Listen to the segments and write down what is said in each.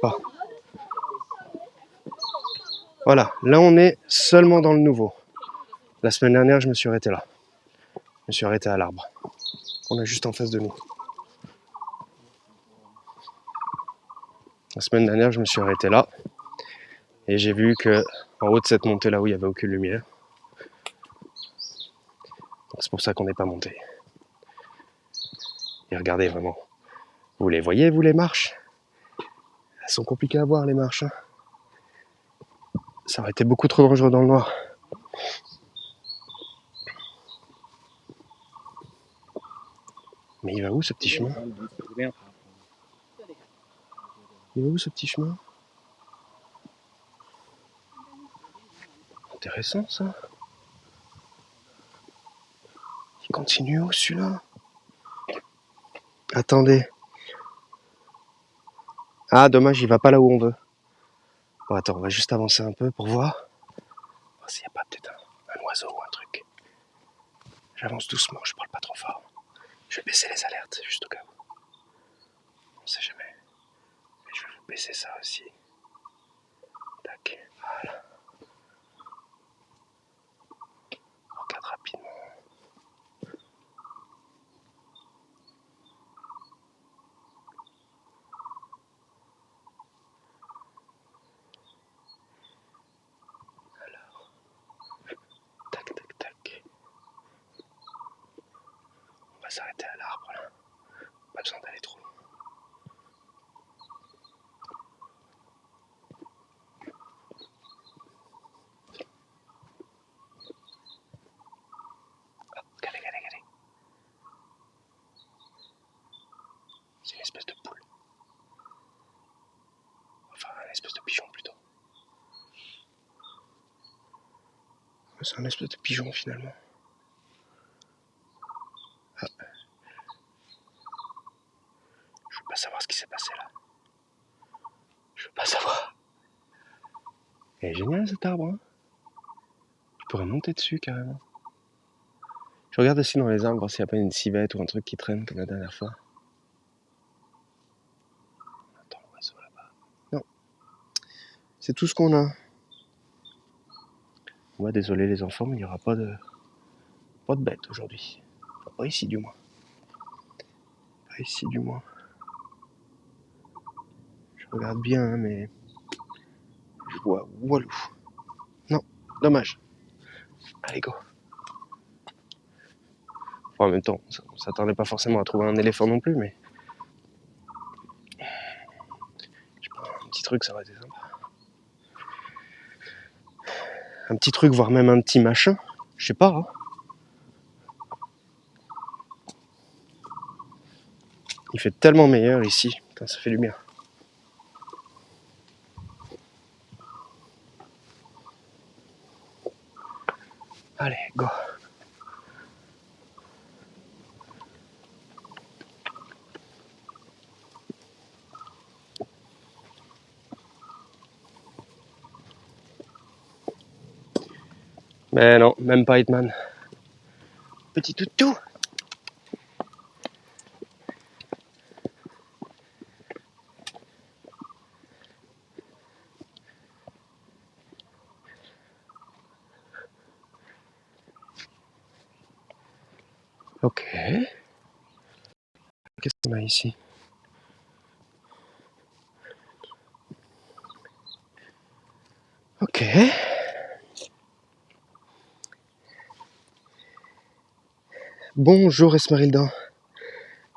pas. Voilà, là on est seulement dans le nouveau. La semaine dernière, je me suis arrêté là. Je me suis arrêté à l'arbre. On est juste en face de nous. La semaine dernière, je me suis arrêté là. Et j'ai vu que en haut de cette montée là où il n'y avait aucune lumière. C'est pour ça qu'on n'est pas monté. Et regardez vraiment. Vous les voyez, vous, les marches? Elles sont compliquées à voir, les marches. Hein. Ça aurait été beaucoup trop dangereux dans le noir. Mais il va où ce petit chemin? Il va où ce petit chemin? Intéressant ça. Il continue où celui-là? Attendez. Ah dommage, il va pas là où on veut. Bon attends, on va juste avancer un peu pour voir. Voir s'il n'y a pas peut-être un oiseau ou un truc. J'avance doucement, je parle pas trop fort. Je vais baisser les alertes, juste au cas où. On sait jamais. Et je vais vous baisser ça aussi. Tac, voilà. On regarde rapidement. Alors, tac, tac, tac. On va s'arrêter à l'arbre là. Pas besoin d'aller trop loin. Ah, regardez, regardez, regardez. C'est une espèce de poule. Enfin, une espèce de pigeon plutôt. C'est un espèce de pigeon finalement. Ah. Je veux pas savoir ce qui s'est passé là. Je veux pas savoir. Il est génial cet arbre, hein. Je pourrais monter dessus carrément. Je regarde aussi dans les arbres voir s'il n'y a pas une civette ou un truc qui traîne comme la dernière fois. Attends, l'oiseau là-bas. Non. C'est tout ce qu'on a. Ouais, désolé les enfants, mais il n'y aura pas de bêtes aujourd'hui. Enfin, pas ici du moins. Pas ici du moins. Je regarde bien, hein, mais je vois Walou. Non, dommage. Allez, go. Enfin, en même temps, on s'attendait pas forcément à trouver un éléphant non plus, mais je sais pas, un petit truc, ça aurait été sympa. Un petit truc, voire même un petit machin. Je sais pas, hein. Il fait tellement meilleur ici. Putain, ça fait du bien. Allez, go. Mais non, même pas Hitman. Petit toutou. Ok. Qu'est-ce qu'on a ici? Ok. Bonjour Esmeralda.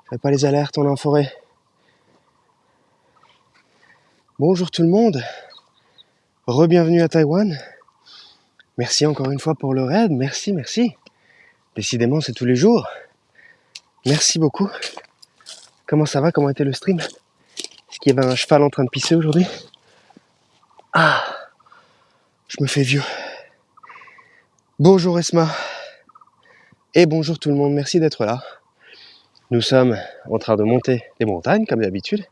Fais pas les alertes, on est en forêt. Bonjour tout le monde. Re-bienvenue à Taïwan. Merci encore une fois pour le raid. Merci, merci. Décidément, c'est tous les jours. Merci beaucoup. Comment ça va? Comment était le stream? Est-ce qu'il y avait un cheval en train de pisser aujourd'hui? Ah, je me fais vieux. Bonjour Esma. Et bonjour tout le monde, merci d'être là. Nous sommes en train de monter les montagnes, comme d'habitude.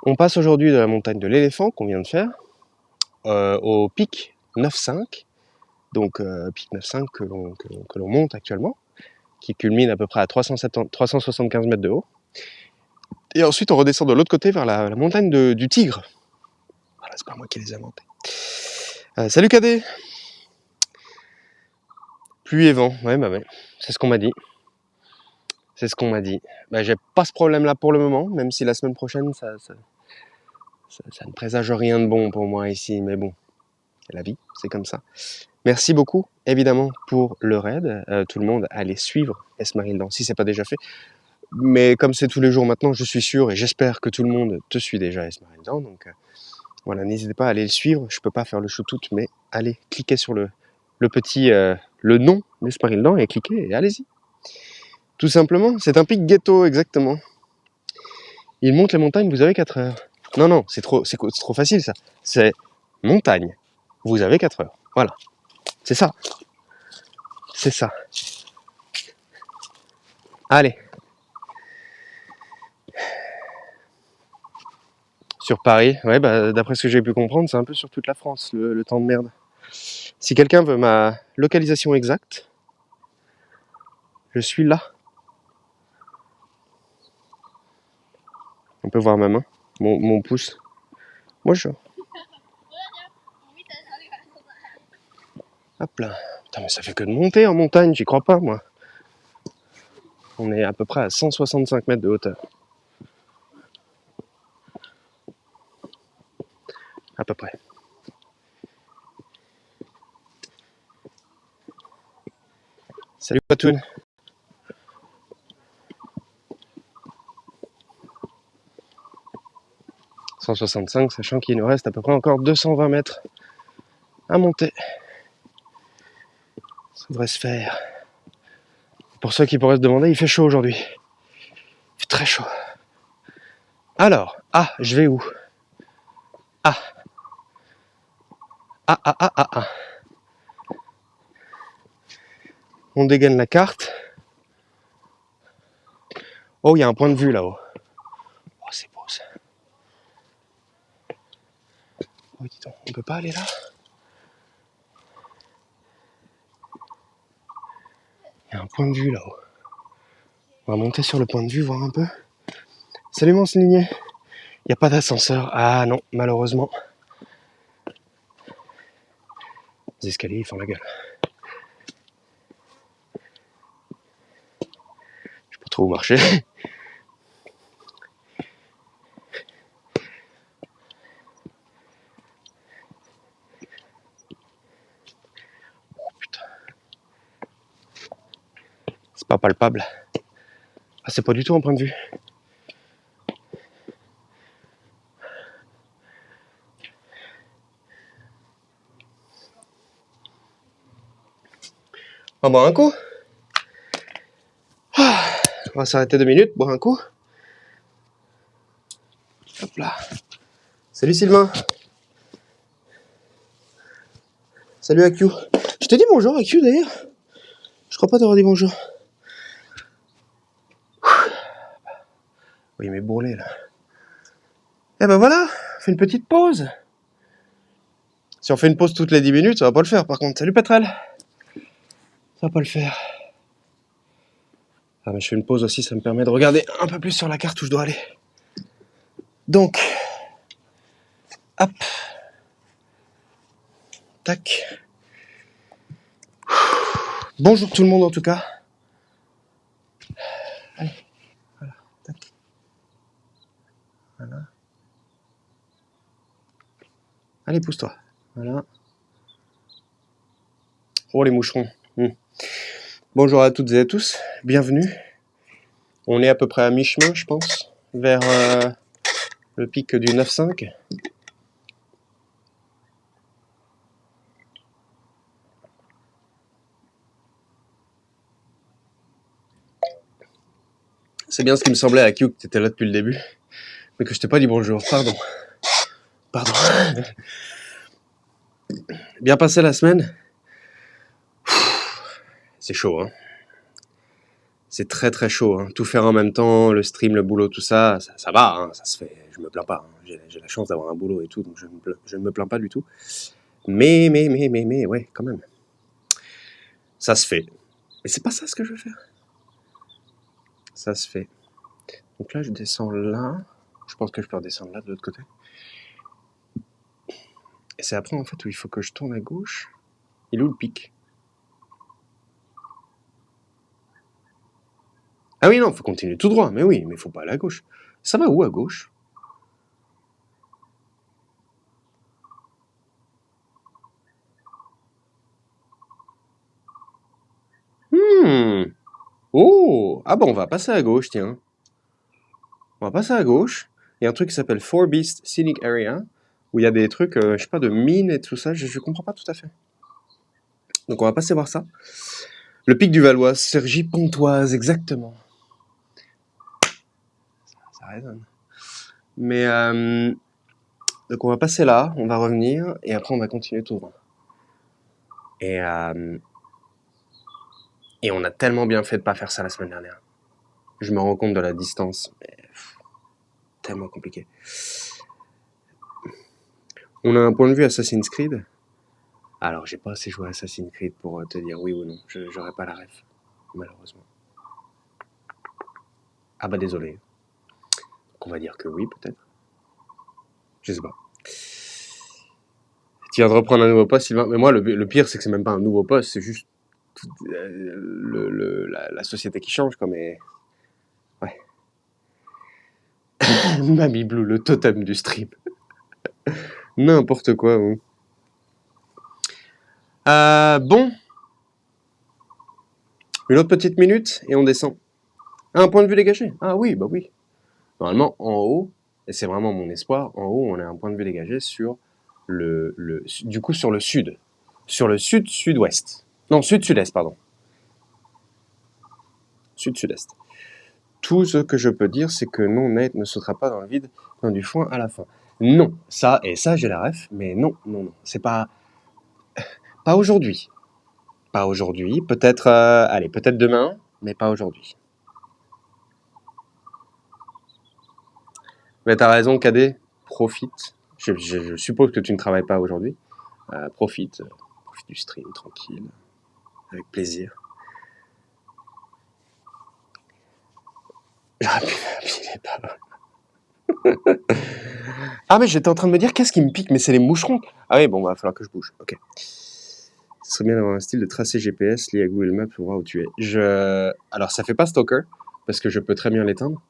On passe aujourd'hui de la montagne de l'éléphant qu'on vient de faire au pic 9,5. Donc pic 9,5 que l'on monte actuellement, qui culmine à peu près à 375 mètres de haut. Et ensuite on redescend de l'autre côté vers la montagne du Tigre, c'est pas moi qui les ai inventés. Salut Cadet. Pluie et vent, ouais, c'est ce qu'on m'a dit. C'est ce qu'on m'a dit. J'ai pas ce problème-là pour le moment, même si la semaine prochaine, ça ne présage rien de bon pour moi ici, mais bon, c'est la vie, c'est comme ça. Merci beaucoup, évidemment, pour le raid. Tout le monde, allez suivre Esmarildan, si c'est pas déjà fait. Mais comme c'est tous les jours maintenant, je suis sûr et j'espère que tout le monde te suit déjà, Esmarildan. Donc voilà, n'hésitez pas à aller le suivre. Je peux pas faire le shootout, mais allez, cliquez sur le petit, le nom d'Esmarildan et cliquez et allez-y. Tout simplement, c'est un pic ghetto, exactement. Il monte les montagnes, vous avez 4 heures. Non, c'est trop facile ça. C'est montagne, vous avez 4 heures. Voilà, c'est ça. C'est ça. Allez. Sur Paris, ouais, d'après ce que j'ai pu comprendre, c'est un peu sur toute la France, le temps de merde. Si quelqu'un veut ma localisation exacte, je suis là. On peut voir ma main, mon pouce. Bonjour. Hop là. Putain, mais ça fait que de monter en montagne, j'y crois pas, moi. On est à peu près à 165 mètres de hauteur. À peu près. Salut Patoun. « 165, sachant qu'il nous reste à peu près encore 220 mètres à monter. Ça devrait se faire. Pour ceux qui pourraient se demander, il fait chaud aujourd'hui. Il fait très chaud. Alors, je vais où? On dégaine la carte. Oh, il y a un point de vue là-haut. Oh, c'est beau ça. Oh, dis donc, on peut pas aller là? Il y a un point de vue là-haut. On va monter sur le point de vue, voir un peu. Salut mon souligné. Il n'y a pas d'ascenseur. Ah non, malheureusement. Les escaliers, ils font la gueule. Je sais pas trop où marcher. Oh putain. C'est pas palpable. Ah, c'est pas du tout un point de vue. On va boire un coup. On va s'arrêter 2 minutes, boire un coup. Hop là. Salut Sylvain. Salut AQ. Je t'ai dit bonjour AQ d'ailleurs. Je crois pas t'avoir dit bonjour. Oui, mais bourrelé là. Eh ben voilà, on fait une petite pause. Si on fait une pause toutes les 10 minutes, ça va pas le faire par contre. Salut Petrel. Ça va pas le faire. Ah mais je fais une pause aussi, ça me permet de regarder un peu plus sur la carte où je dois aller. Donc, hop. Tac. Bonjour tout le monde en tout cas. Allez, voilà, tac. Voilà. Allez, pousse-toi. Voilà. Oh les moucherons. Bonjour à toutes et à tous, bienvenue. On est à peu près à mi-chemin, je pense, vers le pic du 9,5. C'est bien ce qui me semblait à Q que tu étais là depuis le début, mais que je t'ai pas dit bonjour, pardon. Bien passé la semaine? C'est chaud, hein. C'est très très chaud, hein. Tout faire en même temps, le stream, le boulot, tout ça, ça va, hein, ça se fait, je me plains pas. Hein. J'ai la chance d'avoir un boulot et tout, donc je ne me plains pas du tout. Mais, ouais, quand même. Ça se fait. Mais c'est pas ça ce que je veux faire. Ça se fait. Donc là, je descends là. Je pense que je peux redescendre là de l'autre côté. Et c'est après, en fait, où il faut que je tourne à gauche. Il est où le pic? Ah oui, non, faut continuer tout droit. Mais oui, mais faut pas aller à gauche. Ça va où à gauche? Hmm. Oh! Ah bon, on va passer à gauche, tiens. On va passer à gauche. Il y a un truc qui s'appelle Four Beast Scenic Area, où il y a des trucs, je sais pas, de mines et tout ça. Je comprends pas tout à fait. Donc on va passer voir ça. Le pic du Valois, Cergy-Pontoise, exactement. Ça résonne. Mais donc on va passer là, on va revenir, et après on va continuer tout droit. Et, et on a tellement bien fait de pas faire ça la semaine dernière. Je me rends compte de la distance, mais tellement compliqué. On a un point de vue Assassin's Creed. Alors j'ai pas assez joué à Assassin's Creed pour te dire oui ou non. J'aurais pas la ref, malheureusement. Ah bah désolé. Donc on va dire que oui peut-être. Je sais pas. Tu viens de reprendre un nouveau poste, Sylvain. Mais moi le pire c'est que c'est même pas un nouveau poste, c'est juste la société qui change quoi, mais ouais. Mamie Blue, le totem du stream. N'importe quoi. Bon. Bon, une autre petite minute et on descend. Ah, un point de vue dégagé. Ah oui, bah oui. Normalement, en haut, et c'est vraiment mon espoir, en haut, on a un point de vue dégagé sur du coup, sur le sud. Sur le sud-sud-ouest. Non, sud-sud-est, pardon. Sud-sud-est. Tout ce que je peux dire, c'est que non, Nate ne sautera pas dans le vide, dans du foin à la fin. Non, ça, et ça, j'ai la ref, mais non, non, non. C'est pas aujourd'hui. Pas aujourd'hui, peut-être, allez, peut-être demain, mais pas aujourd'hui. Mais t'as raison, Cadet, profite. Je suppose que tu ne travailles pas aujourd'hui. Profite du stream, tranquille, avec plaisir. J'aurais pu m'appeler pas. Ah, mais j'étais en train de me dire, qu'est-ce qui me pique? Mais c'est les moucherons. Ah oui, bon, va falloir que je bouge. Ok. Ce serait bien d'avoir un style de tracé GPS lié à Google Maps pour voir où tu es. Alors, ça fait pas Stalker, parce que je peux très bien l'éteindre.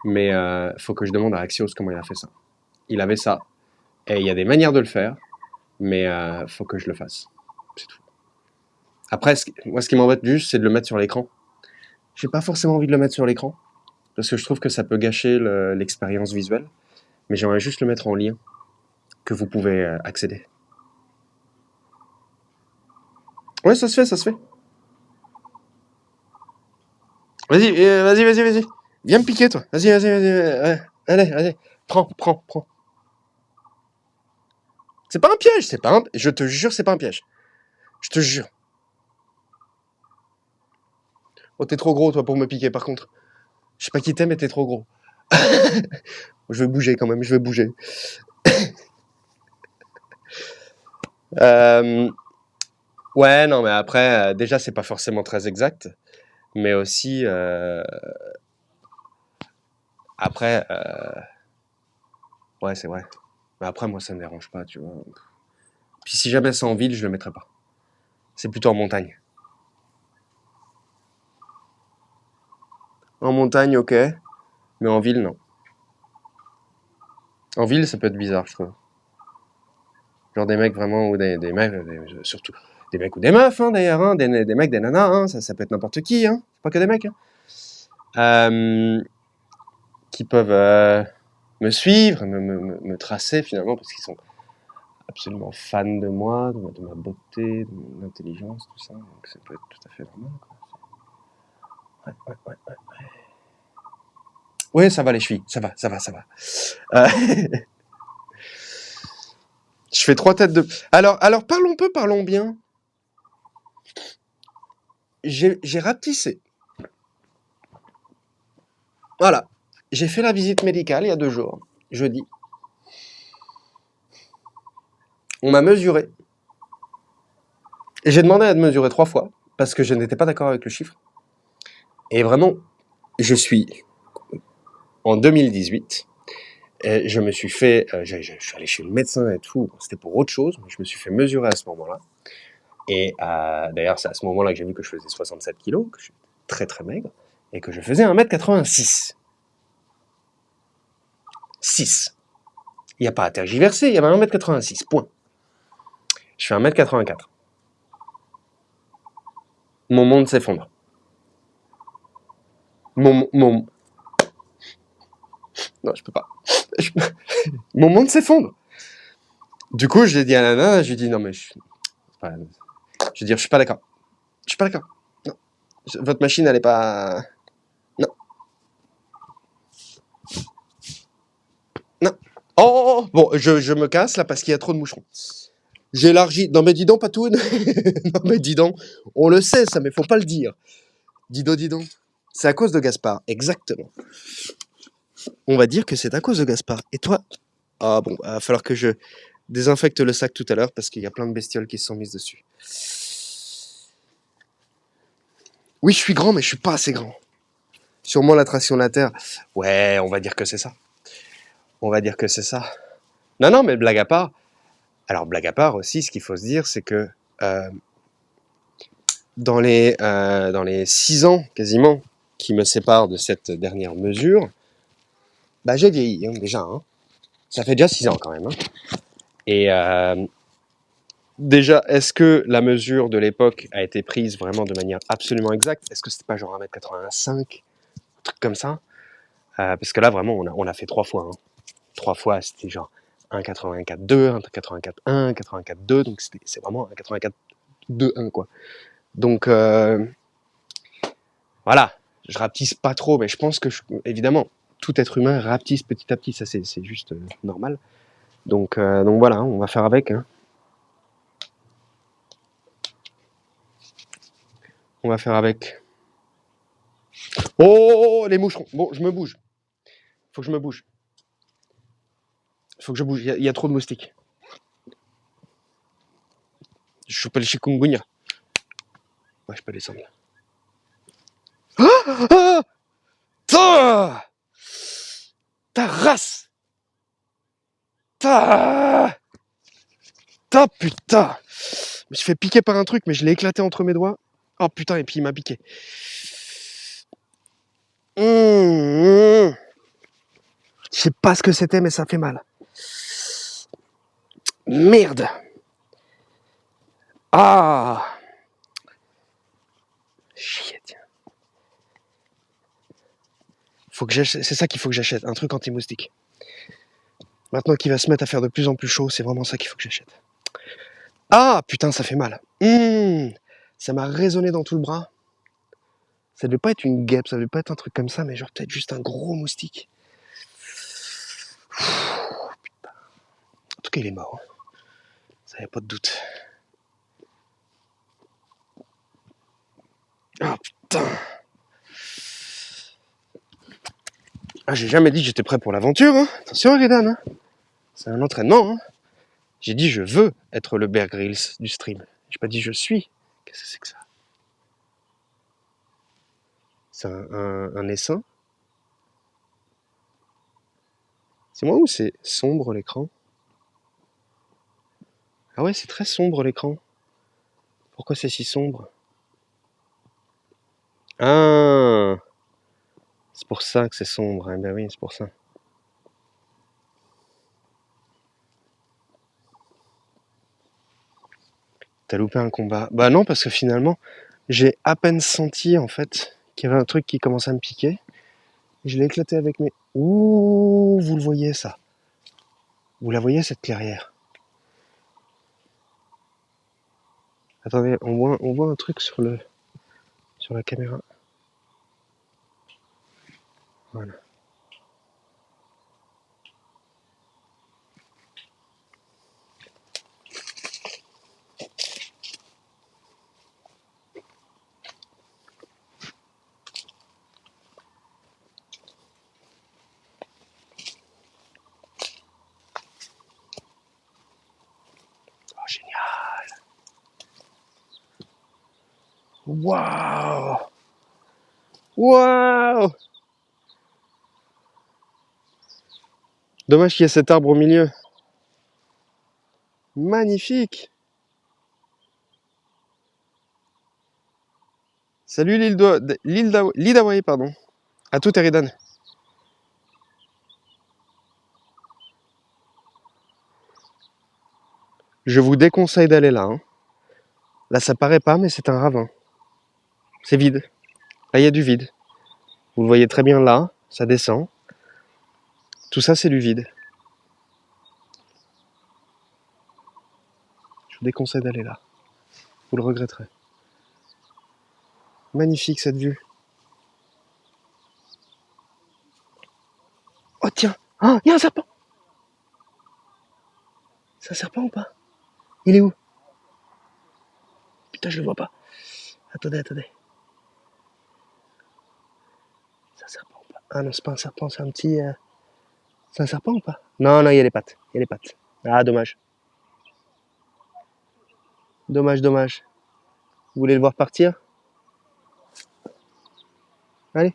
Mais faut que je demande à Axios comment il a fait ça. Il avait ça. Et il y a des manières de le faire, mais faut que je le fasse. C'est tout. Après, moi, ce qui m'embête juste, c'est de le mettre sur l'écran. J'ai pas forcément envie de le mettre sur l'écran, parce que je trouve que ça peut gâcher l'expérience visuelle. Mais j'aimerais juste le mettre en lien, que vous pouvez accéder. Ouais, ça se fait, ça se fait. Vas-y, vas-y. Viens me piquer, toi. Vas-y. Ouais. Allez. Prends. C'est pas un piège, c'est pas un... Je te jure, c'est pas un piège. Je te jure. Oh, t'es trop gros, toi, pour me piquer, par contre. Je sais pas qui t'es, mais t'es trop gros. Je vais bouger, quand même, je vais bouger. Ouais, non, mais après, déjà, c'est pas forcément très exact. Mais aussi, après, ouais, c'est vrai. Mais après, moi, ça me dérange pas, tu vois. Puis si jamais c'est en ville, je le mettrai pas. C'est plutôt en montagne. En montagne, ok. Mais en ville, non. En ville, ça peut être bizarre, je trouve. Genre des mecs vraiment, ou des mecs, surtout des mecs ou des meufs, hein, d'ailleurs, hein, des mecs, des nanas, hein, ça peut être n'importe qui, hein. C'est pas que des mecs, hein. Qui peuvent me suivre, me tracer finalement, parce qu'ils sont absolument fans de moi, de ma beauté, de mon intelligence, tout ça. Donc ça peut être tout à fait normal, quoi. Ouais. Ouais, ça va les chevilles, ça va. Je fais 3 têtes de... Alors parlons bien. J'ai rapetissé. Voilà. J'ai fait la visite médicale il y a 2 jours, jeudi. On m'a mesuré. Et j'ai demandé à être mesuré 3 fois, parce que je n'étais pas d'accord avec le chiffre. Et vraiment, je suis en 2018. Et je me suis fait, je suis allé chez le médecin et tout, bon, c'était pour autre chose, mais je me suis fait mesurer à ce moment-là. Et d'ailleurs, c'est à ce moment-là que j'ai vu que je faisais 67 kilos, que je suis très très maigre, et que je faisais 1m86. 6. Il n'y a pas à tergiverser, il y avait 1m86, point. Je fais 1m84. Mon monde s'effondre. Mon... Non, je peux pas. Mon monde s'effondre. Du coup, j'ai dit à la nana, je lui ai dit, non mais... Je veux dire, je suis pas d'accord. Je suis pas d'accord. Non. Votre machine, elle est pas... Non. Non. Oh, oh, oh. Bon, je me casse là parce qu'il y a trop de moucherons. J'élargis. Non mais dis donc, Patoun. Non mais dis donc. On le sait ça, mais faut pas le dire. Dis donc. C'est à cause de Gaspard. Exactement. On va dire que c'est à cause de Gaspard. Et toi... Ah bon, il va falloir que je désinfecte le sac tout à l'heure parce qu'il y a plein de bestioles qui se sont mises dessus. Oui, je suis grand, mais je suis pas assez grand. Sûrement l'attraction de la Terre. Ouais, on va dire que c'est ça. On va dire que c'est ça. Non, non, mais blague à part. Alors, blague à part aussi, ce qu'il faut se dire, c'est que dans les 6 ans, quasiment, qui me séparent de cette dernière mesure, bah, j'ai vieilli, hein, déjà. Hein. Ça fait déjà 6 ans, quand même. Hein. Et déjà, est-ce que la mesure de l'époque a été prise vraiment de manière absolument exacte? Est-ce que c'était pas genre 1m85, un truc comme ça? Parce que là, vraiment, on a fait 3 fois. Hein. 3 fois, c'était genre 1,84,2, 1,84,1, 1,84,2, donc c'est vraiment 1,84,2,1, quoi. Donc, voilà, je rapetisse pas trop, mais je pense que, évidemment, tout être humain rapetisse petit à petit, ça c'est juste normal. Donc voilà, on va faire avec. Hein. On va faire avec. Oh, les moucherons. Bon, je me bouge. Faut que je me bouge. Faut que je bouge. Il y a trop de moustiques. Je chope le chikungunya. Ouais, je peux descendre là. Ah, ah, ta race. Ta putain. Je me suis fait piquer par un truc, mais je l'ai éclaté entre mes doigts. Oh putain, et puis il m'a piqué. Je sais pas ce que c'était, mais ça fait mal. Merde. Ah. Shit. C'est ça qu'il faut que j'achète, un truc anti-moustique. Maintenant qu'il va se mettre à faire de plus en plus chaud, c'est vraiment ça qu'il faut que j'achète. Ah putain, ça fait mal. Ça m'a résonné dans tout le bras. Ça devait pas être une guêpe, ça devait pas être un truc comme ça, mais genre peut-être juste un gros moustique. Putain. En tout cas, il est mort. Ça y a pas de doute. Ah putain. Ah, j'ai jamais dit que j'étais prêt pour l'aventure. Hein. Attention, Redan. Hein. C'est un entraînement. Hein. J'ai dit je veux être le Bear Grylls du stream. J'ai pas dit je suis. Qu'est-ce que c'est que ça? C'est un essaim? C'est moi ou c'est sombre l'écran? Ah ouais, c'est très sombre l'écran. Pourquoi c'est si sombre? Ah, c'est pour ça que c'est sombre. Eh ben oui, c'est pour ça. T'as loupé un combat. Bah non, parce que finalement, j'ai à peine senti en fait qu'il y avait un truc qui commençait à me piquer. Je l'ai éclaté avec mes... Ouh, vous le voyez ça? Vous la voyez cette clairière? Attendez, on voit un truc sur la caméra. Voilà. Oh, génial. Waouh. Waouh. Dommage qu'il y ait cet arbre au milieu. Magnifique. Salut l'île d'Hawaï, pardon. À tout, Eridan. Je vous déconseille d'aller là. Hein. Là, ça paraît pas, mais c'est un ravin. C'est vide. Là, il y a du vide. Vous le voyez très bien là, ça descend. Tout ça, c'est du vide. Je vous déconseille d'aller là. Vous le regretterez. Magnifique cette vue. Oh tiens, il y a un serpent. C'est un serpent ou pas? Il est où? Putain, je le vois pas. Attendez. C'est un serpent ou pas? Ah non, c'est pas un serpent, c'est un petit... C'est un serpent ou pas? Non, il y a les pattes. Il y a les pattes. Ah, dommage. Dommage. Vous voulez le voir partir? Allez.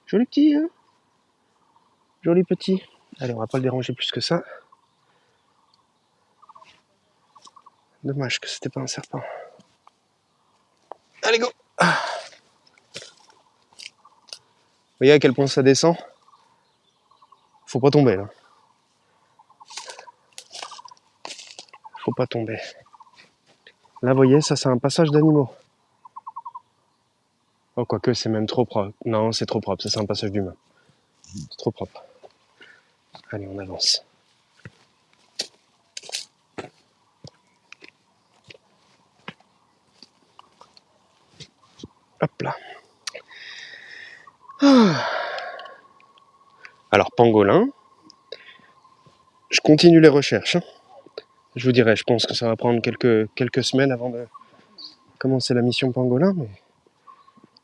Joli petit, hein? Joli petit. Allez, on va pas le déranger plus que ça. Dommage que c'était pas un serpent. Allez, go! Vous voyez à quel point ça descend? Faut pas tomber, là. Faut pas tomber. Là, vous voyez, ça, c'est un passage d'animaux. Oh, quoique, c'est même trop propre. Non, c'est trop propre. Ça, c'est un passage d'humain. C'est trop propre. Allez, on avance. Hop là. Alors, pangolin. Je continue les recherches. Hein. Je vous dirai, je pense que ça va prendre quelques semaines avant de commencer la mission pangolin, mais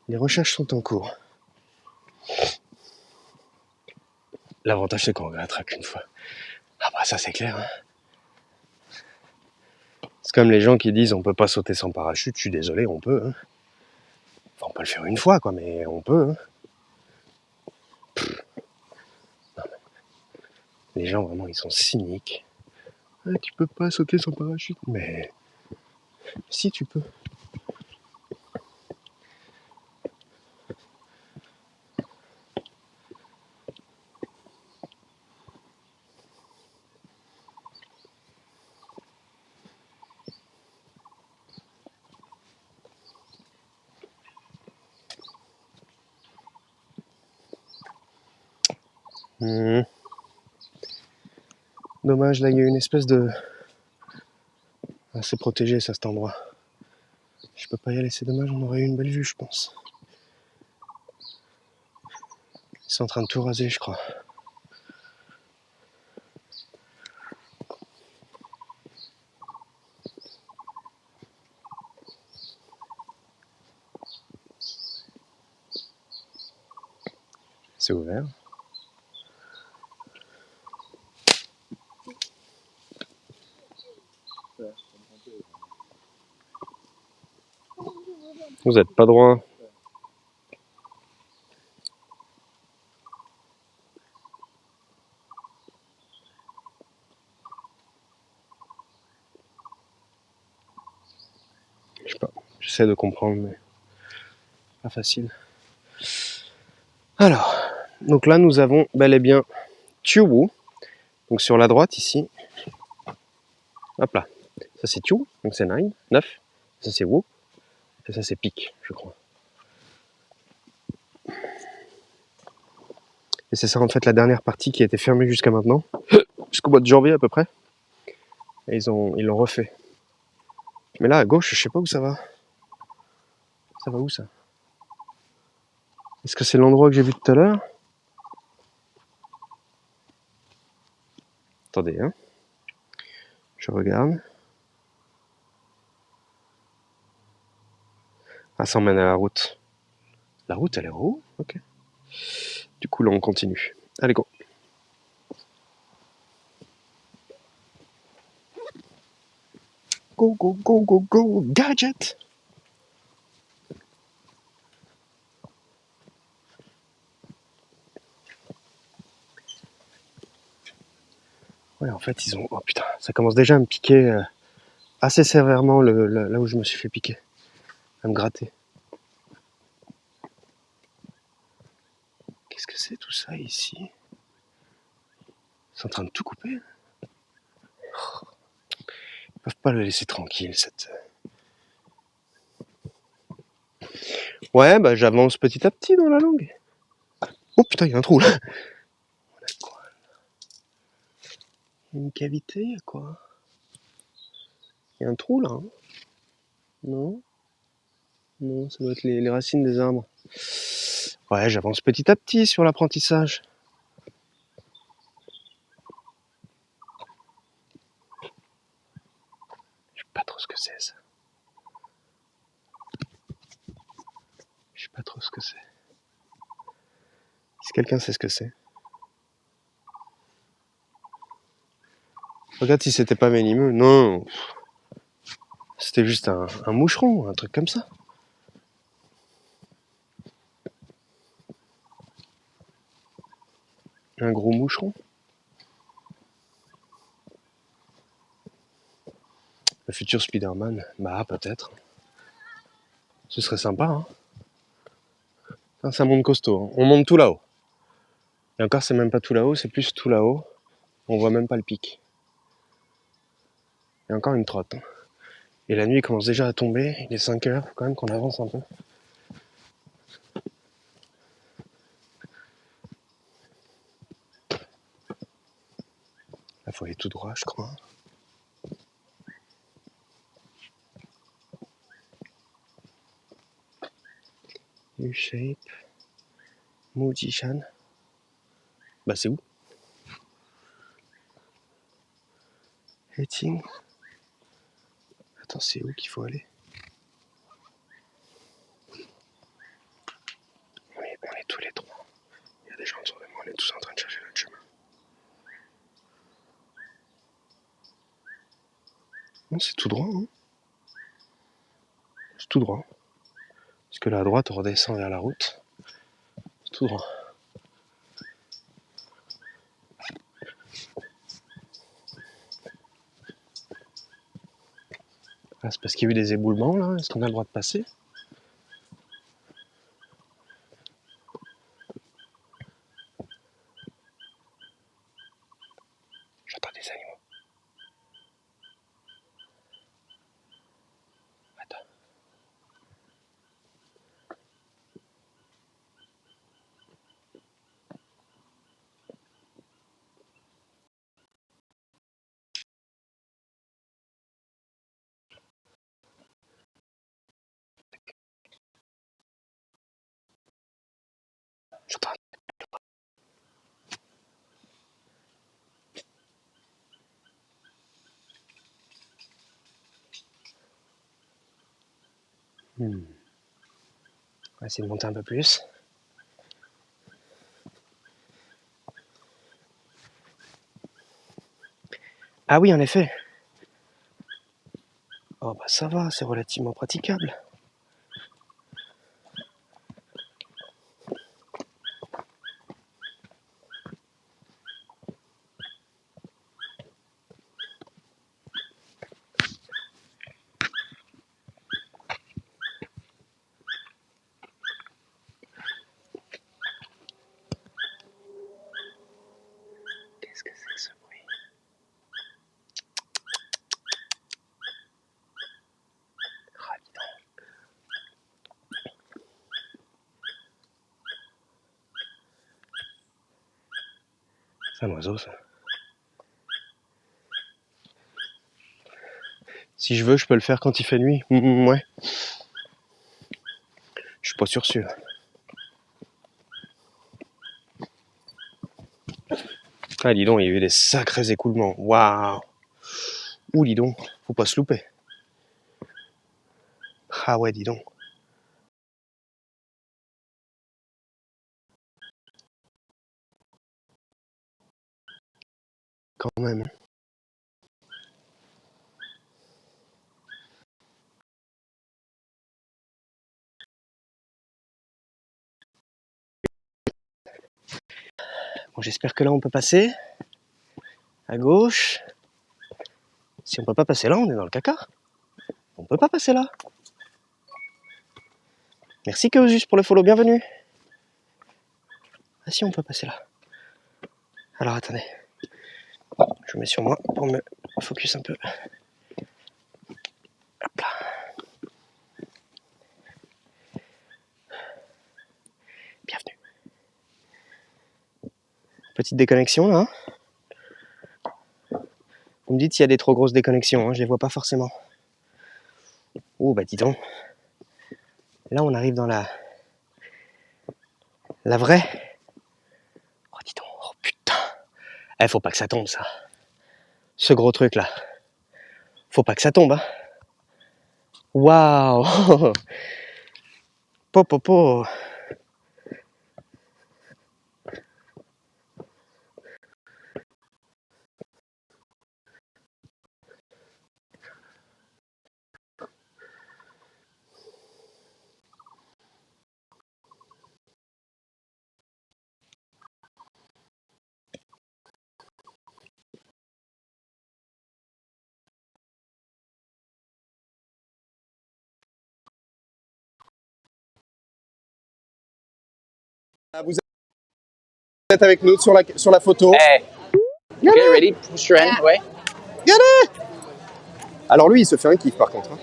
les recherches sont en cours. L'avantage, c'est qu'on regrettera qu'une fois. Ah bah ça, c'est clair. Hein. C'est comme les gens qui disent on peut pas sauter sans parachute. Je suis désolé, on peut. Hein. Enfin, on peut le faire une fois, quoi, mais on peut. Hein. Les gens, vraiment, ils sont cyniques. Ah, tu peux pas sauter sans parachute. Mais si, tu peux. Dommage, là, il y a une espèce de... Ah, c'est protégé, ça, cet endroit. Je peux pas y aller, c'est dommage, on aurait eu une belle vue, je pense. Ils sont en train de tout raser, je crois. C'est ouvert. Vous êtes pas droit. Je sais pas. J'essaie de comprendre, mais pas facile. Alors, donc là, nous avons bel et bien Tiuwu. Donc sur la droite, ici. Hop là. Ça, c'est Tiu. Donc c'est 9. Ça, c'est Wu. Et ça, c'est Pic, je crois. Et c'est ça, en fait, la dernière partie qui a été fermée jusqu'à maintenant. Jusqu'au mois de janvier, à peu près. Et ils l'ont refait. Mais là, à gauche, je sais pas où ça va. Ça va où, ça? Est-ce que c'est l'endroit que j'ai vu tout à l'heure? Attendez, hein. Je regarde. Ah, ça emmène à la route. La route, elle est en haut? Ok. Du coup, là, on continue. Allez, go. go, go, go, go, go, gadget. Ouais, en fait, ils ont... Oh putain, ça commence déjà à me piquer assez sévèrement là où je me suis fait piquer. À me gratter. Qu'est-ce que c'est tout ça ici? Ils sont en train de tout couper. Ils peuvent pas le laisser tranquille, cette... Ouais, bah j'avance petit à petit dans la langue. Oh putain, il y a un trou là. Il y a une cavité, il y a quoi? Il y a un trou là, hein? Non? Non, ça doit être les racines des arbres. Ouais, j'avance petit à petit sur l'apprentissage. Je sais pas trop ce que c'est ça. Je sais pas trop ce que c'est. Si quelqu'un sait ce que c'est. Regarde si c'était pas venimeux. Non, c'était juste un moucheron, un truc comme ça. Un gros moucheron. Le futur Spider-Man, bah peut-être. Ce serait sympa, hein. Ça monte costaud, hein. On monte tout là-haut. Et encore, c'est même pas tout là-haut, c'est plus tout là-haut. On voit même pas le pic. Il y a encore une trotte, hein. Et la nuit commence déjà à tomber, il est 5 heures, faut quand même qu'on avance un peu. Là, faut aller tout droit, je crois. U-shape. Mujishan. Bah c'est où? Heading. Attends, c'est où qu'il faut aller? On est tous les trois. Il y a des gens autour de moi, on est tous en train de chercher notre chemin. Non, c'est tout droit, hein. C'est tout droit. Parce que là à droite, on redescend vers la route. C'est tout droit. Ah, c'est parce qu'il y a eu des éboulements là. Est-ce qu'on a le droit de passer? J'entends des animaux. Attends. J'entends. On va essayer de monter un peu plus. Ah oui, en effet. Oh bah ça va, c'est relativement praticable. Qu'est-ce que c'est ce bruit? Ah, dis donc. C'est un oiseau ça. Si je veux, je peux le faire quand il fait nuit. Ouais. Je suis pas sûr. Ah, dis donc, il y a eu des sacrés écoulements. Waouh. Ouh, dis donc, faut pas se louper. Ah ouais, dis donc. Quand même. Bon, j'espère que là on peut passer. À gauche. Si on peut pas passer là, on est dans le caca. On peut pas passer là. Merci Chaosus pour le follow, bienvenue. Ah si, on peut passer là. Alors attendez. Je me mets sur moi pour me focus un peu. Hop là. Bienvenue. Petite déconnexion là. Vous me dites s'il y a des trop grosses déconnexions, hein, je les vois pas forcément. Oh bah dis donc. Là on arrive dans la vraie. Oh dis donc, oh putain. Faut pas que ça tombe ça. Ce gros truc là. Faut pas que ça tombe, hein. Waouh. Po po po. Vous êtes avec nous sur la photo. Hey. Okay, ready? Push your hand away. Alors lui, il se fait un kiff par contre. Hein.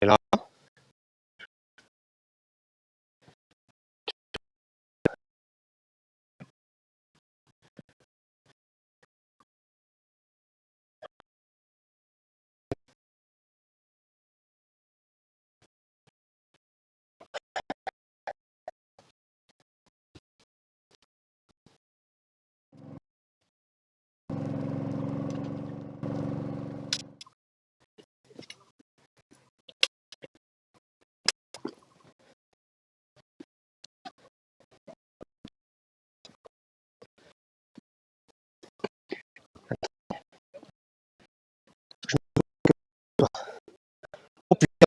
Et là. Oh putain.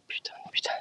Putain, putain.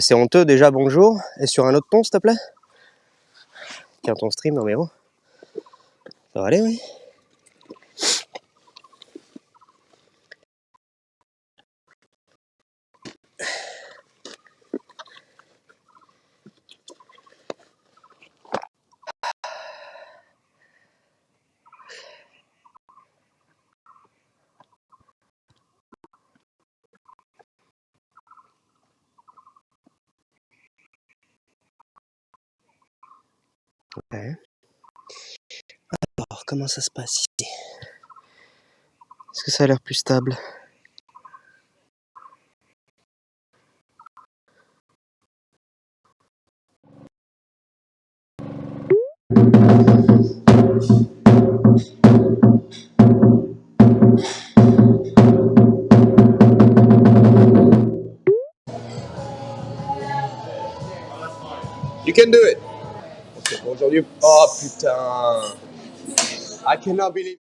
C'est honteux déjà, bonjour. Et sur un autre ton, s'il te plaît. Tiens ton stream, non mais oh. Ça va aller, oui. Ouais. Alors, comment ça se passe ici? Est-ce que ça a l'air plus stable? You can do it. Okay, bon, aujourd'hui. Oh putain. I cannot believe.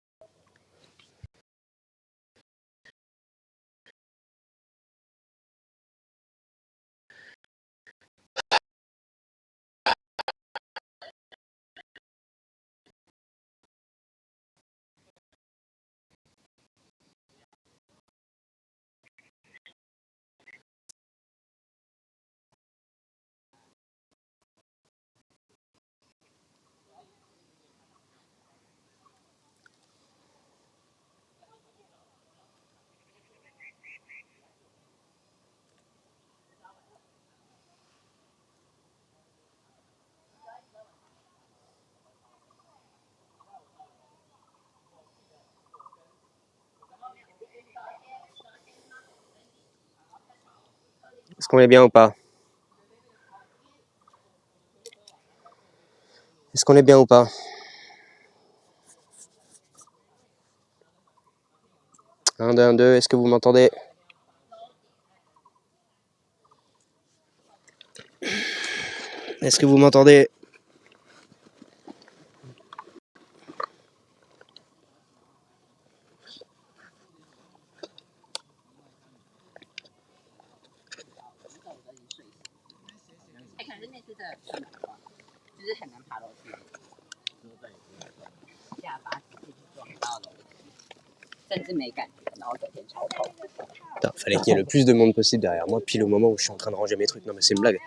Est-ce qu'on est bien ou pas? Est-ce qu'on est bien ou pas? 1, 2, 1, 2, est-ce que vous m'entendez? Est-ce que vous m'entendez? Putain, fallait qu'il y ait le plus de monde possible derrière moi, pile au moment où je suis en train de ranger mes trucs. Non mais c'est une blague.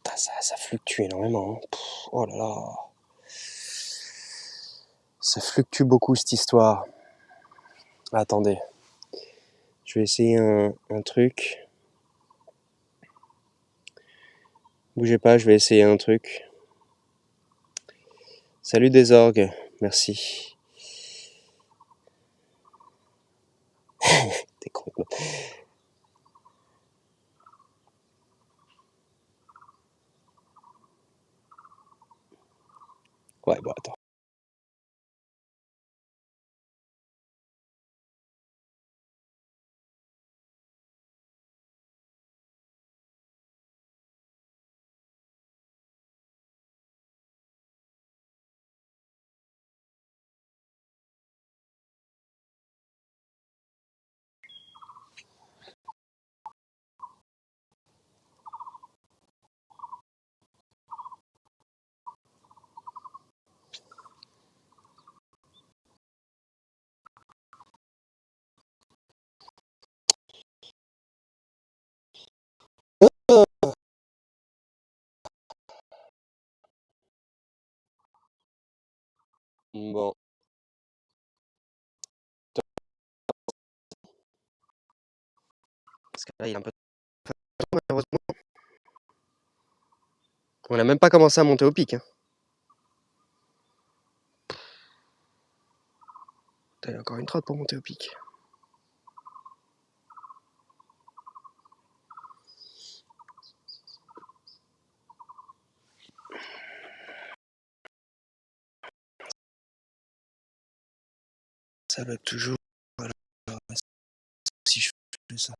Putain, ça fluctue énormément. Hein. Oh là là. Ça fluctue beaucoup cette histoire. Attendez. Je vais essayer un truc. Bougez pas, je vais essayer un truc. Salut des orgues, merci. T'es con. Ouais, bon, attends. Bon. Parce que là, il est un peu... Malheureusement. On n'a même pas commencé à monter au pic. Hein. Il y a encore une trotte pour monter au pic. Ça va toujours... Alors, si je fais ça...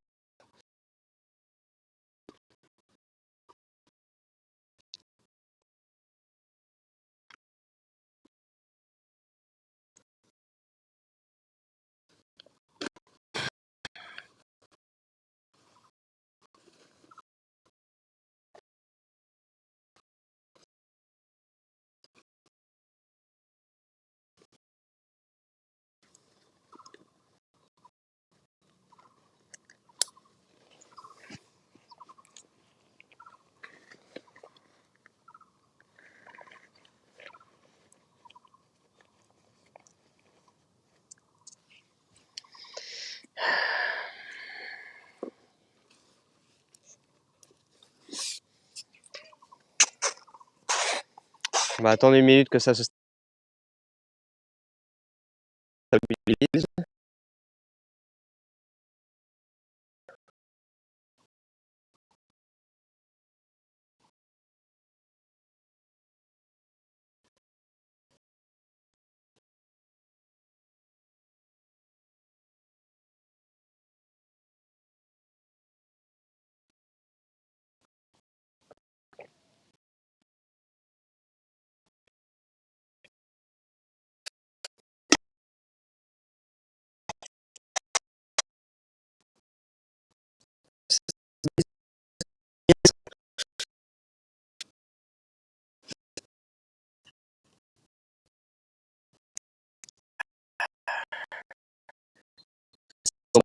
On va attendre une minute que ça se stabilise.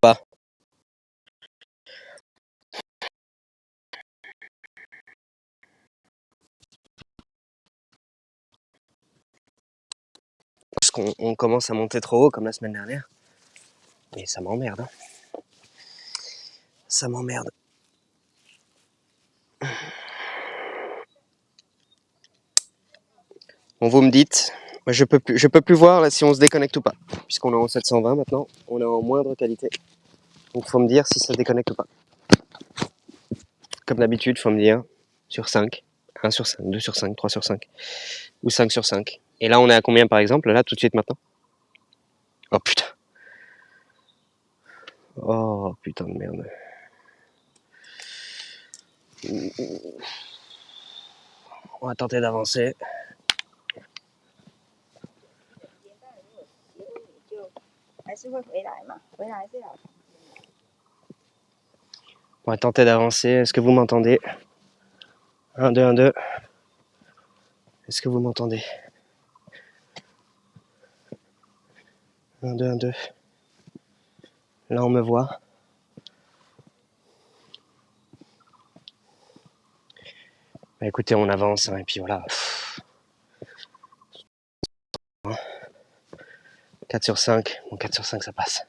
Pas. qu'on commence à monter trop haut comme la semaine dernière. Mais ça m'emmerde. Hein. Ça m'emmerde. Bon, vous me dites, moi, je peux plus voir là si on se déconnecte ou pas. Puisqu'on est en 720 maintenant, on est en moindre qualité. Donc il faut me dire si ça se déconnecte ou pas. Comme d'habitude, il faut me dire sur 5, 1 sur 5, 2 sur 5, 3 sur 5 ou 5 sur 5. Et là on est à combien par exemple, là tout de suite maintenant? Oh putain. Oh putain de merde. On va tenter d'avancer. On va tenter d'avancer. Est-ce que vous m'entendez? 1, 2, 1, 2. Est-ce que vous m'entendez? 1, 2, 1, 2. Là on me voit. Bah, écoutez, on avance hein, et puis voilà. 4 sur 5. Bon, 4 sur 5 ça passe.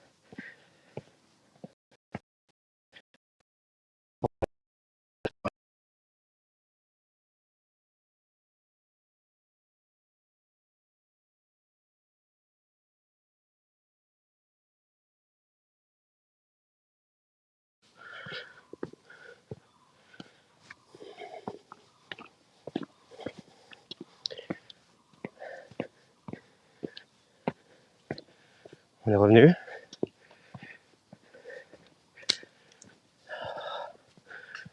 On est revenu.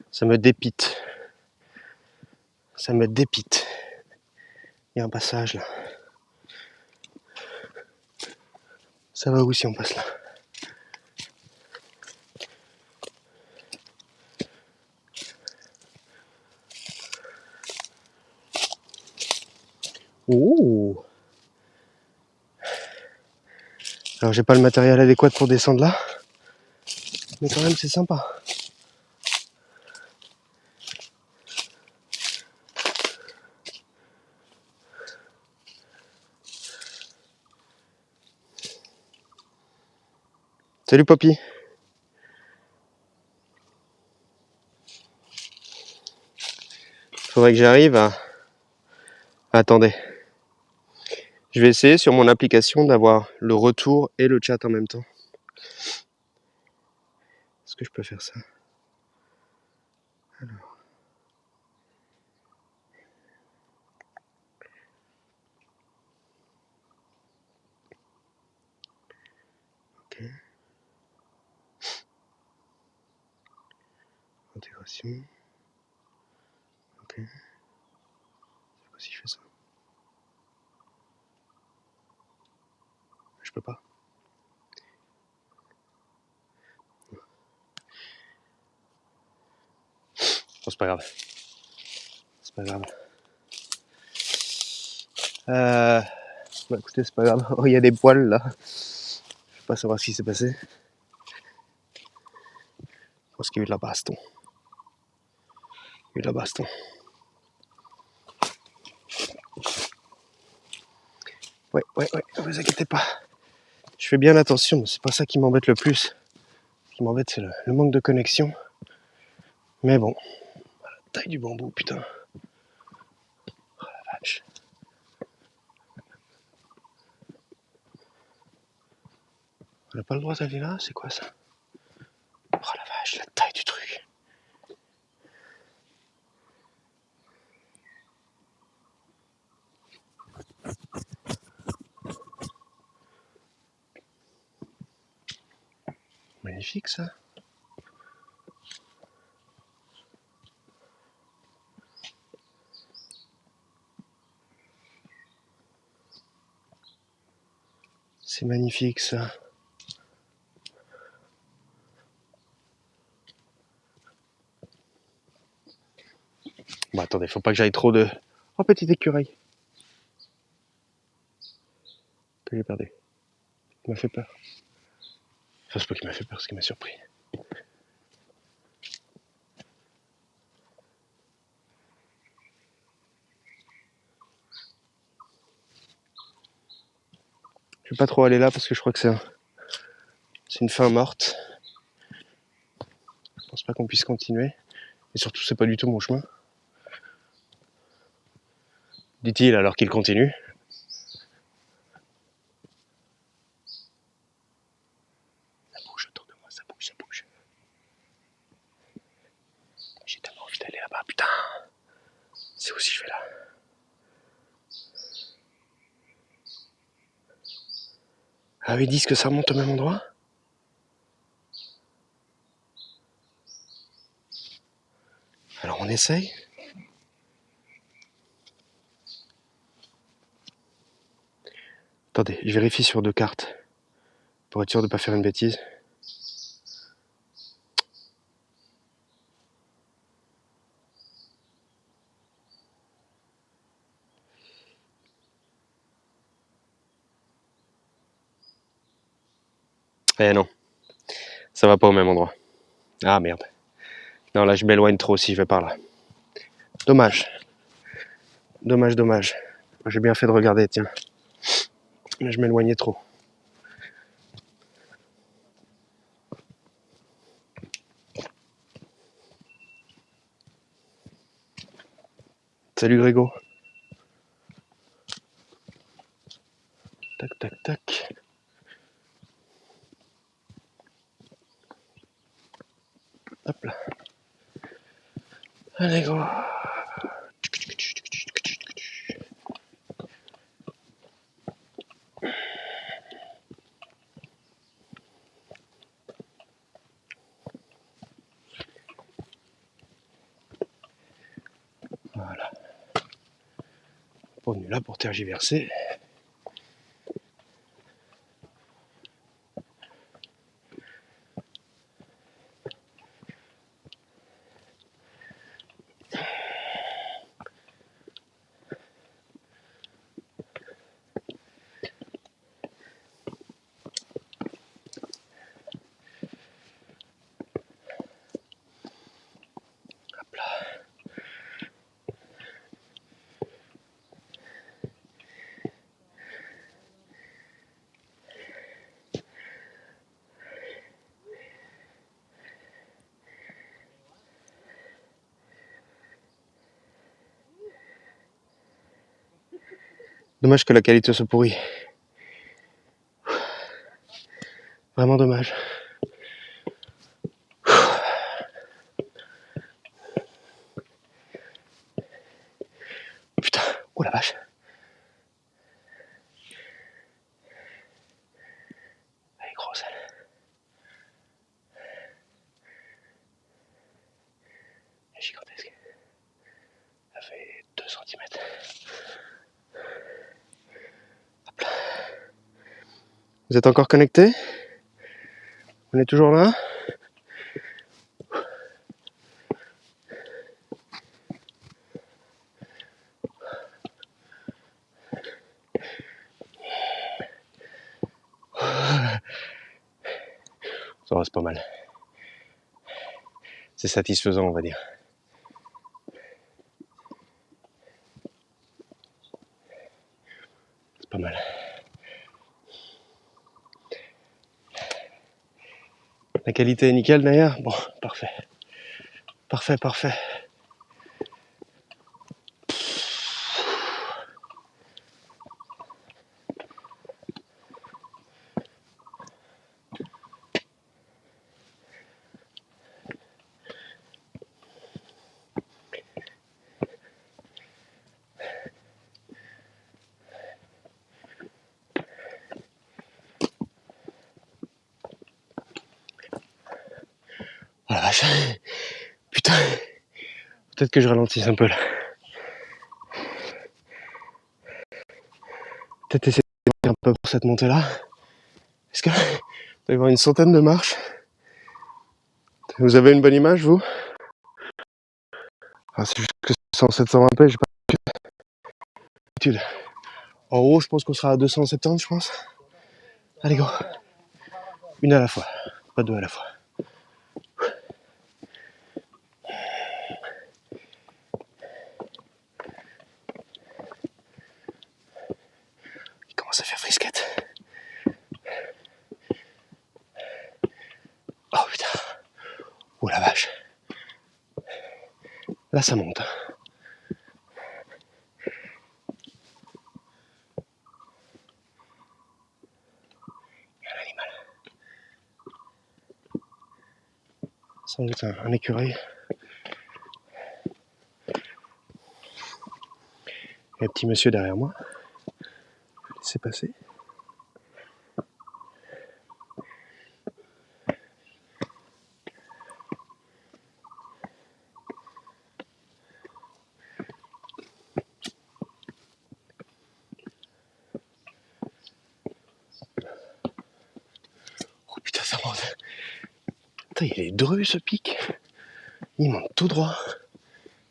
Ça me dépite. Ça me dépite. Il y a un passage là. Ça va où si on passe là? Ouh. Alors j'ai pas le matériel adéquat pour descendre là. Mais quand même c'est sympa. Salut Poppy. Faudrait que j'arrive à... Attendez. Je vais essayer sur mon application d'avoir le retour et le chat en même temps. Est-ce que je peux faire ça? Alors. Ok. Intégration. Ok. Je sais pas si je fais ça. Je peux pas. Bon, c'est pas grave. C'est pas grave. Bah écoutez, c'est pas grave. Oh, il y a des poils là. Je peux pas savoir ce qui s'est passé. Je pense qu'il y a eu de la baston. Il y a eu de la baston. Ouais, ne vous inquiétez pas. Je fais bien attention, mais c'est pas ça qui m'embête le plus. Ce qui m'embête, c'est le manque de connexion. Mais bon, la taille du bambou, putain. Oh la vache. On n'a pas le droit d'aller là, c'est quoi ça? Oh la vache, la taille du truc. Magnifique ça. C'est magnifique ça. Bon attendez, faut pas que j'aille trop de... Oh petite écureuil. Que j'ai perdu. Il m'a fait peur. Enfin c'est pas qu'il m'a fait peur, c'est qu'il m'a surpris. vais pas trop aller là parce que je crois que c'est une fin morte. Je pense pas qu'on puisse continuer. Et surtout, c'est pas du tout mon chemin. Dit-il alors qu'il continue. Ça bouge autour de moi, ça bouge, ça bouge. J'ai tellement envie d'aller là-bas, putain. C'est où si je vais là? Ah oui, ils disent que ça remonte au même endroit? Alors on essaye. Attendez, je vérifie sur 2 cartes. Pour être sûr de ne pas faire une bêtise. Eh non, ça va pas au même endroit. Ah merde. Non, là je m'éloigne trop si je vais par là. Dommage. Dommage, dommage. J'ai bien fait de regarder, tiens. Mais je m'éloignais trop. Salut Grégo. Tac, tac, tac. Hop là. Allez, go. Voilà. On est là pour tergiverser. Hop là. Dommage que la qualité soit pourrie. Vraiment dommage. Putain, oh la vache. Elle est grosse, elle. Elle est gigantesque. Elle fait 2 centimètres. Hop là. Vous êtes encore connectés? On est toujours là? Ça va, c'est pas mal. C'est satisfaisant, on va dire. C'est pas mal. La qualité est nickel d'ailleurs? Bon, parfait. Parfait, parfait. Oh la vache. Putain. Peut-être que je ralentisse un peu là. Peut-être essayer de faire un peu pour cette montée là. Est-ce que il doit y avoir une centaine de marches? Vous avez une bonne image vous? Ah, c'est juste que 100-720p, j'ai pas l'habitude. En haut, je pense qu'on sera à 270, je pense. Allez, go. Une à la fois, pas 2 à la fois. Il commence à faire frisquette. putain. Oh la vache. Là ça monte. Il y a un animal. Sans doute un écureuil. Il y a un petit monsieur derrière moi. Je vais laisser passer. Oh putain, ça monte. Putain, il est dreux ce pic. Il monte tout droit.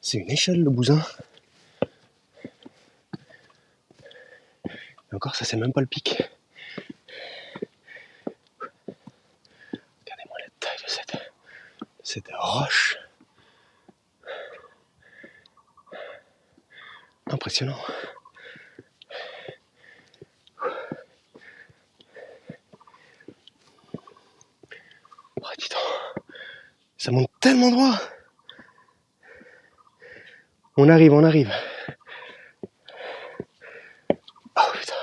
C'est une échelle le bousin. Et encore, ça c'est même pas le pic. Regardez-moi la taille de cette roche. Impressionnant. Oh, dis donc. Ça monte tellement droit. On arrive, on arrive. Oh putain.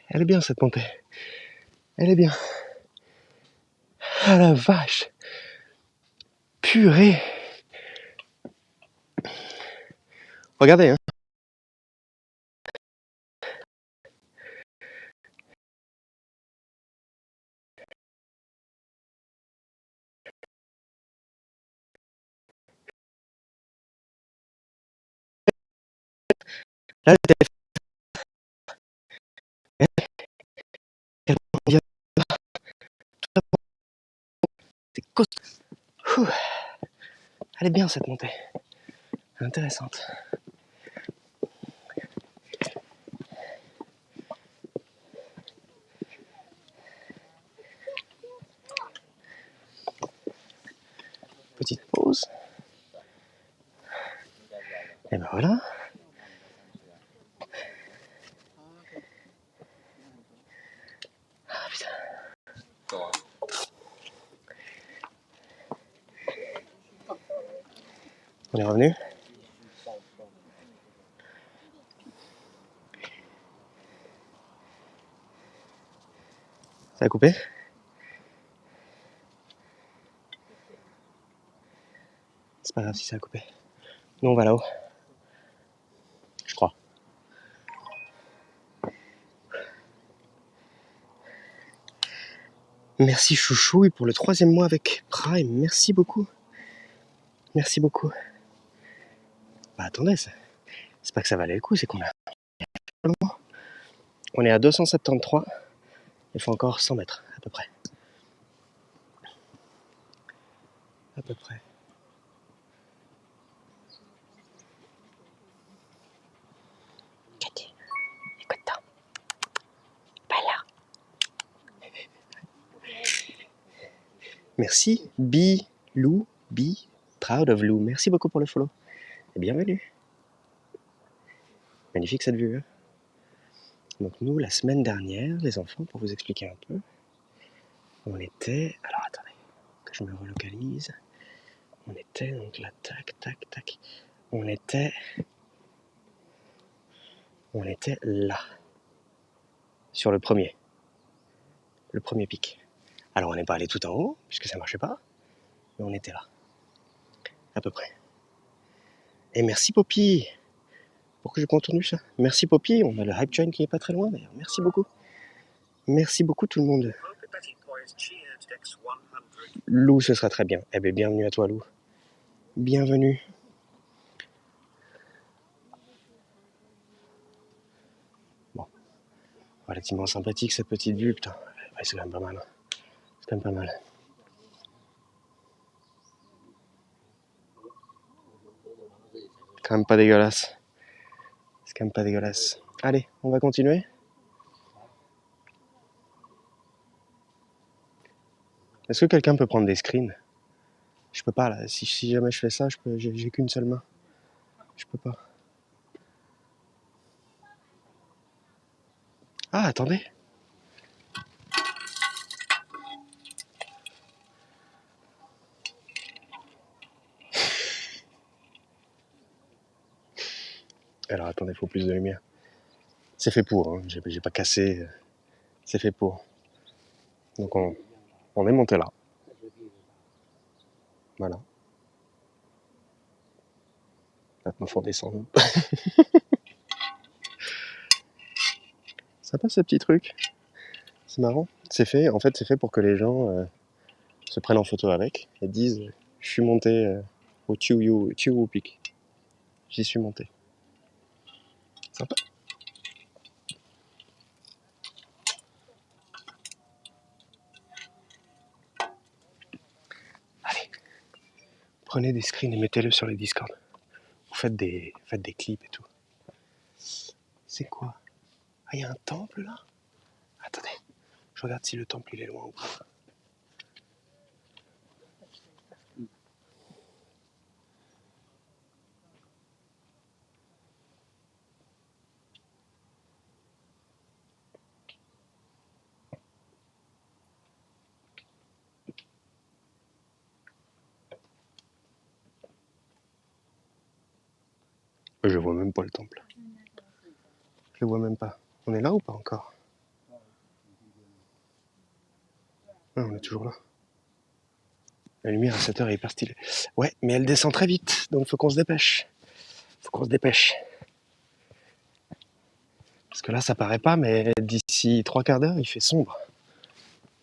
Elle est bien cette montée. Elle est bien. Ah la vache. Purée. Regardez, hein. Là, c'est costaud. Elle est bien cette montée. Intéressante. Petite pause. Et ben voilà. Ah putain. On est revenu. Ça a coupé. C'est pas grave si ça a coupé. Nous on va là-haut. Je crois. Merci Chouchou pour le 3e mois avec Prime. Merci beaucoup. Merci beaucoup. Bah attendez, c'est pas que ça valait le coup, c'est qu'on a... On est à 273. Il faut encore 100 mètres, à peu près. À peu près. Cathy, écoute-toi. Pas là. Merci. Lou, proud of Lou. Merci beaucoup pour le follow. Et bienvenue. Magnifique cette vue. Hein. Donc nous, la semaine dernière, les enfants, pour vous expliquer un peu, on était... Alors attendez, que je me relocalise. On était donc là, tac, tac, tac. On était là, sur le premier pic. Alors on n'est pas allé tout en haut, puisque ça marchait pas, mais on était là, à peu près. Et merci Poppy, pour que je continue ça. Merci Poppy, on a le hype train qui est pas très loin d'ailleurs. Merci beaucoup. Merci beaucoup tout le monde. Lou, ce sera très bien. Eh bien, bienvenue à toi Lou. Bienvenue. Bon, relativement sympathique cette petite vue, putain. Ouais, c'est quand même pas mal. C'est quand même pas mal. quand même pas dégueulasse. C'est quand même pas dégueulasse. Allez, on va continuer. Est-ce que quelqu'un peut prendre des screens? Je peux pas là. Si jamais je fais ça, j'ai qu'une seule main. Je peux pas. Ah, attendez. Alors attendez, il faut plus de lumière. C'est fait pour, hein. J'ai pas cassé. C'est fait pour. Donc on est monté là. Voilà. Maintenant faut descendre. Ça passe ce petit truc. C'est marrant. C'est fait. En fait, c'est fait pour que les gens se prennent en photo avec et disent je suis monté au Chiu Peak. J'y suis monté. Sympa. Allez, prenez des screens et mettez-le sur les Discord. Vous faites des clips et tout. C'est quoi? Ah, il y a un temple là? Attendez, je regarde si le temple il est loin ou pas. Je vois même pas le temple. Je le vois même pas. On est là ou pas encore? Ah, on est toujours là. La lumière à 7h est hyper stylée. Ouais, mais elle descend très vite, donc faut qu'on se dépêche. Faut qu'on se dépêche. Parce que là, ça paraît pas, mais d'ici 3/4 d'heure, il fait sombre.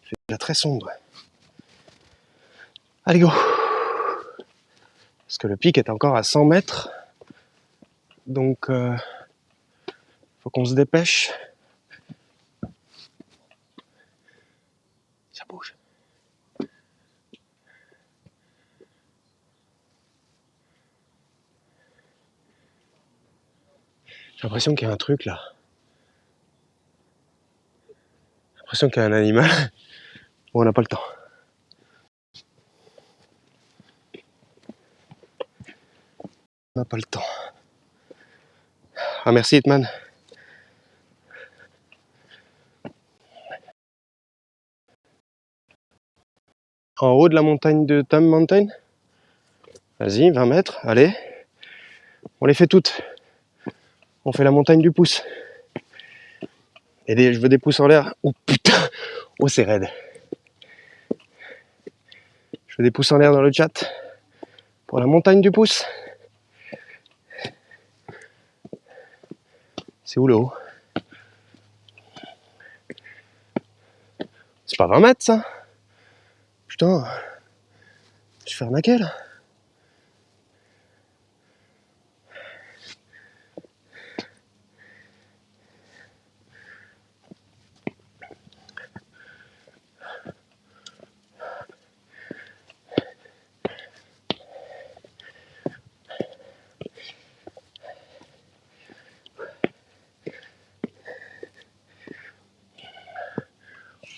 Il fait déjà très sombre. Allez, go! Parce que le pic est encore à 100 mètres. Donc, faut qu'on se dépêche. Ça bouge. J'ai l'impression qu'il y a un truc là. J'ai l'impression qu'il y a un animal. Bon, on n'a pas le temps. On n'a pas le temps. Ah, merci Hitman. En haut de la montagne de Tam Mountain. Vas-y, 20 mètres, allez. On les fait toutes. On fait la montagne du pouce. Et je veux des pouces en l'air. Oh putain. Oh, c'est raide. Je veux des pouces en l'air dans le chat. Pour la montagne du pouce. C'est où le haut? C'est pas 20 mètres ça? Putain. Je fais arnaquer là.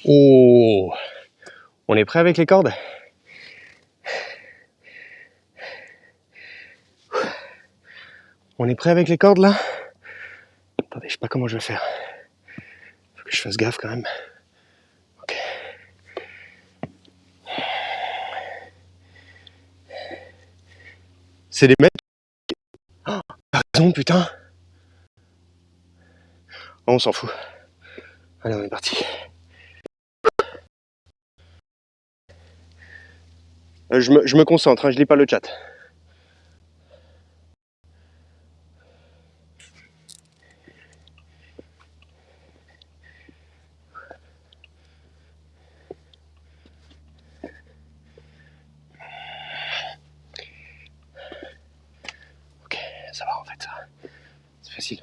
Oh. On est prêt avec les cordes? On est prêt avec les cordes là? Attendez, je sais pas comment je vais faire. Faut que je fasse gaffe quand même. Ok. C'est des mecs. Oh, t'as raison, putain. Oh, on s'en fout. Allez, on est parti. Je me concentre, hein, je lis pas le chat. Ok, ça va en fait, ça. C'est facile.